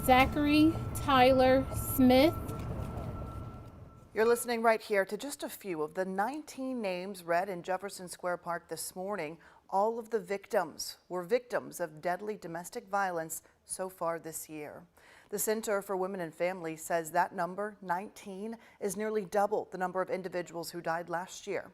Zachary Tyler Smith. You're listening right here to just a few of the 19 names read in Jefferson Square Park this morning. All of the victims were victims of deadly domestic violence so far this year. The Center for Women and Families says that number, 19, is nearly double the number of individuals who died last year.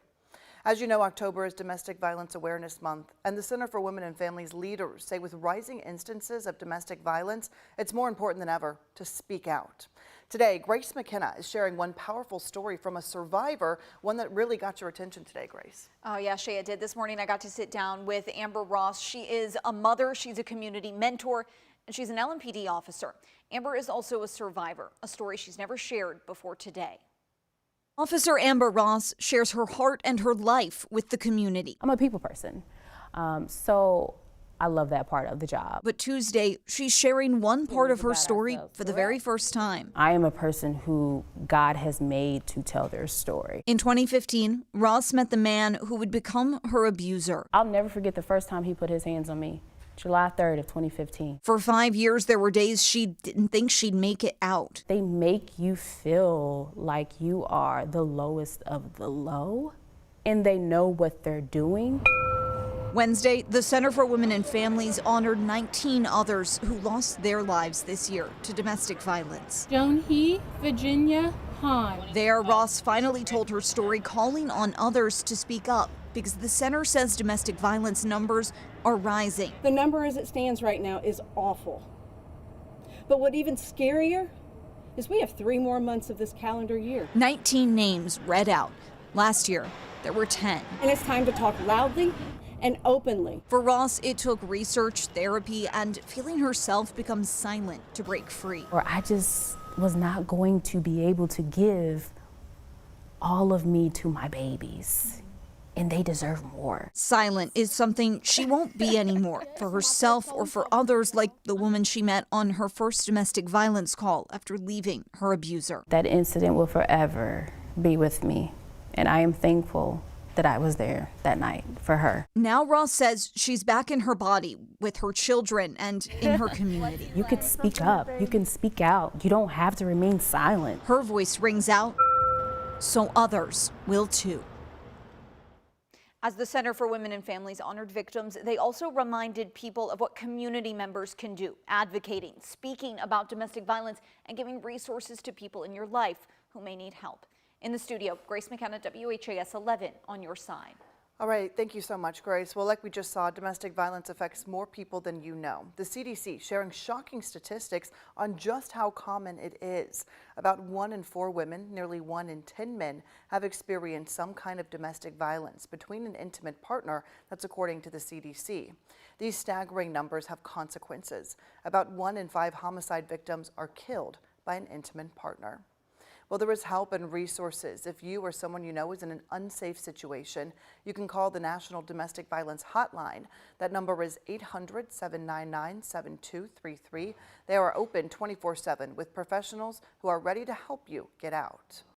As you know, October is Domestic Violence Awareness Month, and the Center for Women and Families leaders say with rising instances of domestic violence, it's more important than ever to speak out. Today, Grace McKenna is sharing one powerful story from a survivor, one that really got your attention today, Grace. Oh yeah, Shea, did. This morning I got to sit down with Amber Ross. She is a mother, she's a community mentor, and she's an LMPD officer. Amber is also a survivor, a story she's never shared before today. Officer Amber Ross shares her heart and her life with the community. I'm a people person, so I love that part of the job. But Tuesday, she's sharing one part of her story for the very first time. I am a person who God has made to tell their story. In 2015, Ross met the man who would become her abuser. I'll never forget the first time he put his hands on me. July 3rd of 2015. For 5 years, there were days she didn't think she'd make it out. They make you feel like you are the lowest of the low, and they know what they're doing. Wednesday, the Center for Women and Families honored 19 others who lost their lives this year to domestic violence. Joan He, Virginia Hahn. There, Ross finally told her story, calling on others to speak up because the center says domestic violence numbers are rising. The number as it stands right now is awful. But what even scarier is we have 3 more months of this calendar year. 19 names read out. Last year, there were 10. And it's time to talk loudly and openly. For Ross, it took research, therapy, and feeling herself become silent to break free. Or I just was not going to be able to give all of me to my babies. And they deserve more. Silent is something she won't be anymore for herself or for others, like the woman she met on her first domestic violence call after leaving her abuser. That incident will forever be with me, and I am thankful that I was there that night for her. Now Ross says she's back in her body with her children and in her community. You can speak up, you can speak out. You don't have to remain silent. Her voice rings out, so others will too. As the Center for Women and Families honored victims, they also reminded people of what community members can do, advocating, speaking about domestic violence, and giving resources to people in your life who may need help. In the studio, Grace McKenna, WHAS 11, on your side. All right, thank you so much, Grace. Well, like we just saw, domestic violence affects more people than you know. The CDC sharing shocking statistics on just how common it is. About 1 in 4 women, nearly 1 in 10 men, have experienced some kind of domestic violence between an intimate partner. That's according to the CDC. These staggering numbers have consequences. About 1 in 5 homicide victims are killed by an intimate partner. Well, there is help and resources. If you or someone you know is in an unsafe situation, you can call the National Domestic Violence Hotline. That number is 800-799-7233. They are open 24/7 with professionals who are ready to help you get out.